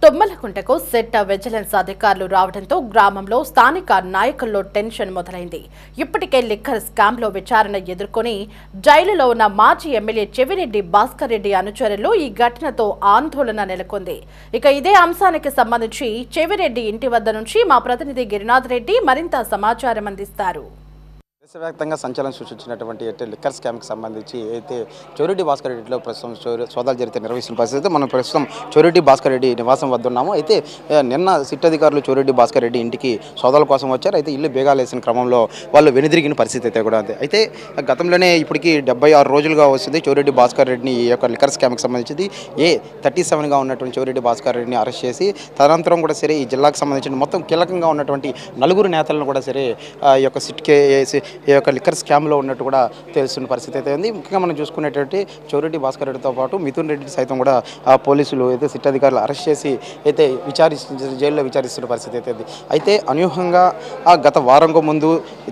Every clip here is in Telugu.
తుమ్మలకుంటకు సెట్ విజిలెన్స్ అధికారులు రావడంతో గ్రామంలో స్థానిక నాయకుల్లో టెన్షన్ మొదలైంది. ఇప్పటికే లిక్కర్ స్కామ్లో విచారణ ఎదుర్కొని జైలులో ఉన్న మాజీ ఎమ్మెల్యే చెవిరెడ్డి భాస్కర్ రెడ్డి అనుచరులు ఈ ఘటనతో ఆందోళన నెలకొంది. ఇక ఇదే అంశానికి సంబంధించి చెవిరెడ్డి ఇంటి వద్ద నుంచి మా ప్రతినిధి గిరినాథ్ రెడ్డి మరింత సమాచారం అందిస్తారు. దేశవ్యాప్తంగా సంచలనం సృష్టించినటువంటి లిక్కర్ స్కామ్కి సంబంధించి అయితే చెవిరెడ్డి భాస్కర్ రెడ్డిలో ప్రస్తుతం సోదాలు జరిగితే నిర్వహిస్తున్న పరిస్థితి మనం ప్రస్తుతం చెవిరెడ్డి భాస్కర్ రెడ్డి నివాసం వద్ద ఉన్నాము. అయితే నిన్న సిట్ అధికారులు చెవిరెడ్డి భాస్కర్ రెడ్డి ఇంటికి సోదాల కోసం వచ్చారు. అయితే ఇల్లు బేగాలు వేసిన క్రమంలో వాళ్ళు వెనుదిరిగిన పరిస్థితి అయితే కూడా ఉంది. అయితే గతంలోనే ఇప్పటికీ 76 రోజులుగా వస్తుంది చెవిరెడ్డి భాస్కర్ రెడ్డిని ఈ యొక్క లిక్కర్ స్కామ్కి సంబంధించి A37గా ఉన్నటువంటి చెవిరెడ్డి భాస్కర్ రెడ్డిని అరెస్ట్ చేసి తదనంతరం కూడా సరే ఈ జిల్లాకు సంబంధించిన మొత్తం కీలకంగా ఉన్నటువంటి నలుగురు నేతలను కూడా సరే ఈ యొక్క సిట్కే ఈ యొక్క లిక్కర్ స్కామ్లో ఉన్నట్టు కూడా తెలుస్తున్న పరిస్థితి అయితే ఉంది. ముఖ్యంగా మనం చూసుకునేటువంటి చెవిరెడ్డి భాస్కర్ రెడ్డితో పాటు మిథున్ రెడ్డి సైతం కూడా పోలీసులు అయితే సిట్ అధికారులు అరెస్ట్ చేసి అయితే జైల్లో విచారిస్తున్న పరిస్థితి అయితే ఉంది. అయితే అనూహ్యంగా గత వారంకు ముందు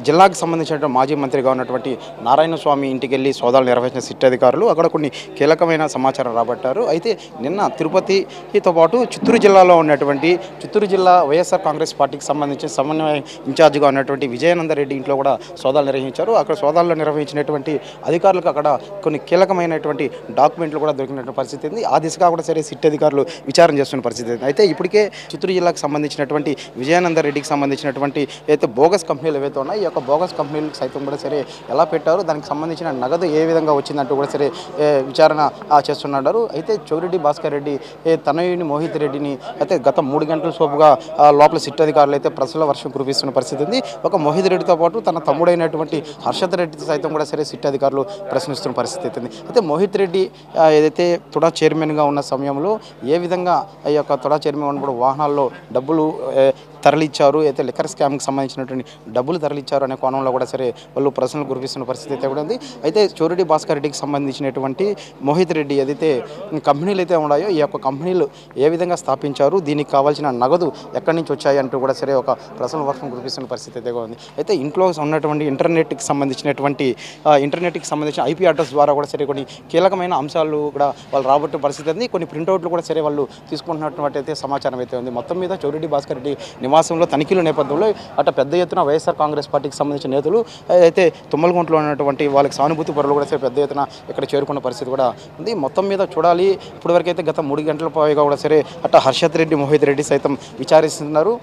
జిల్లాకు సంబంధించిన మాజీ మంత్రిగా ఉన్నటువంటి నారాయణ స్వామి ఇంటికి వెళ్ళి సోదాలు నిర్వహించిన సిట్ అధికారులు అక్కడ కొన్ని కీలకమైన సమాచారం రాబట్టారు. అయితే నిన్న తిరుపతితో పాటు చిత్తూరు జిల్లాలో ఉన్నటువంటి చిత్తూరు జిల్లా వైఎస్ఆర్ కాంగ్రెస్ పార్టీకి సంబంధించిన సమన్వయ ఇన్ఛార్జిగా ఉన్నటువంటి విజయానందరెడ్డి ఇంట్లో కూడా సోదాలు నిర్వహించారు. అక్కడ సోదాల్లో నిర్వహించినటువంటి అధికారులకు అక్కడ కొన్ని కీలకమైనటువంటి డాక్యుమెంట్లు కూడా దొరికినటువంటి పరిస్థితి ఉంది. ఆ దిశగా కూడా సరే సిట్ అధికారులు విచారణ చేస్తున్న పరిస్థితి ఉంది. అయితే ఇప్పటికే చిత్తూరు జిల్లాకు సంబంధించినటువంటి విజయానందరెడ్డికి సంబంధించినటువంటి అయితే బోగస్ కంపెనీలు ఏవైతే ఉన్నాయో ఈ యొక్క బోగస్ కంపెనీలకు సైతం కూడా సరే ఎలా పెట్టారు, దానికి సంబంధించిన నగదు ఏ విధంగా వచ్చిందంటూ కూడా సరే విచారణ చేస్తున్నారు. అయితే చెవిరెడ్డి భాస్కర్ రెడ్డి తనయుని మోహిత్ రెడ్డిని అయితే గత 3 గంటల సోపుగా లోపల సిట్ అధికారులు అయితే ప్రజల వర్షం కురిపిస్తున్న పరిస్థితి ఉంది. ఒక మోహిత్ రెడ్డితో పాటు తన తమ్ముడైనటువంటి హర్షత్ రెడ్డి సైతం కూడా సరే సిట్ అధికారులు ప్రశ్నిస్తున్న పరిస్థితి అవుతుంది. అయితే మోహిత్ రెడ్డి ఏదైతే తుడా చైర్మన్గా ఉన్న సమయంలో ఏ విధంగా ఈ యొక్క తుడా చైర్మన్ ఉన్నప్పుడు వాహనాల్లో డబ్బులు తరలిచ్చారు, అయితే లిక్కర్ స్కామ్కి సంబంధించినటువంటి డబ్బులు తరలిచ్చారు అనే కోణంలో కూడా సరే వాళ్ళు ప్రశ్నలు కురిపిస్తున్న పరిస్థితి అయితే కూడా ఉంది. అయితే చెవిరెడ్డి భాస్కర్ రెడ్డికి సంబంధించినటువంటి మోహిత్ రెడ్డి ఏదైతే కంపెనీలు అయితే ఉన్నాయో ఈ యొక్క కంపెనీలు ఏ విధంగా స్థాపించారు, దీనికి కావాల్సిన నగదు ఎక్కడి నుంచి వచ్చాయి అంటూ కూడా సరే ఒక ప్రశ్నల వర్షం కురిపిస్తున్న పరిస్థితి అయితే ఉంది. అయితే ఇంట్లో ఉన్నటువంటి ఇంటర్నెట్కి సంబంధించిన IP అడ్రస్ ద్వారా కూడా సరే కొన్ని కీలకమైన అంశాలు కూడా వాళ్ళు రాబట్టే పరిస్థితి ఉంది. కొన్ని ప్రింట్అవుట్లు కూడా సరే వాళ్ళు తీసుకుంటున్నటువంటి అయితే సమాచారం అయితే ఉంది. మొత్తం మీద చెవిరెడ్డి భాస్కర్ రెడ్డి నివాసంలో తనిఖీల నేపథ్యంలో అటు పెద్ద ఎత్తున వైఎస్ఆర్ కాంగ్రెస్ పార్టీకి సంబంధించిన నేతలు అయితే తుమ్మలగుంటలో ఉన్నటువంటి వాళ్ళకి సానుభూతి పరులు కూడా సరే పెద్ద ఎత్తున ఇక్కడ చేరుకున్న పరిస్థితి కూడా ఉంది. మొత్తం మీద చూడాలి ఇప్పటివరకు అయితే గత 3 గంటల పైగా కూడా సరే అటు హర్షత్ రెడ్డి మోహిత్ రెడ్డి సైతం విచారిస్తున్నారు.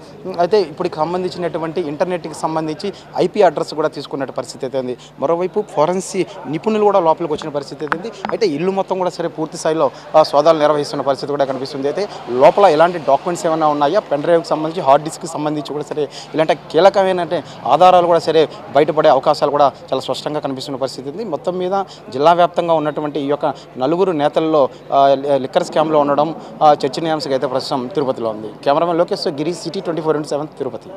అయితే ఇప్పుడు సంబంధించినటువంటి ఇంటర్నెట్కి సంబంధించి IP అడ్రస్ కూడా తీసుకున్న పరిస్థితి అయితే ఉంది. మరోవైపు ఫోరెన్సిక్ నిపుణులు కూడా లోపలికి వచ్చిన పరిస్థితి అయితే అయితే ఇల్లు మొత్తం కూడా సరే పూర్తి స్థాయిలో సోదాలు నిర్వహిస్తున్న పరిస్థితి కూడా కనిపిస్తుంది. అయితే లోపల ఎలాంటి డాక్యుమెంట్స్ ఏమైనా ఉన్నాయా, పెన్ డ్రైవ్కి సంబంధించి హార్డ్ డిస్క్కి సంబంధించి కూడా సరే ఇలాంటి కీలకమైన ఆధారాలు కూడా సరే బయటపడే అవకాశాలు కూడా చాలా స్పష్టంగా కనిపిస్తున్న పరిస్థితి ఉంది. మొత్తం మీద జిల్లా వ్యాప్తంగా ఉన్నటువంటి ఈ యొక్క నలుగురు నేతల్లో లిక్కర్ స్కామ్లో ఉండడం చర్చనీయాంశంగా అయితే ప్రస్తుతం తిరుపతిలో ఉంది. కెమెరామెన్ లోకేష్ గిరి, సిటీ 24/7 తిరుపతి.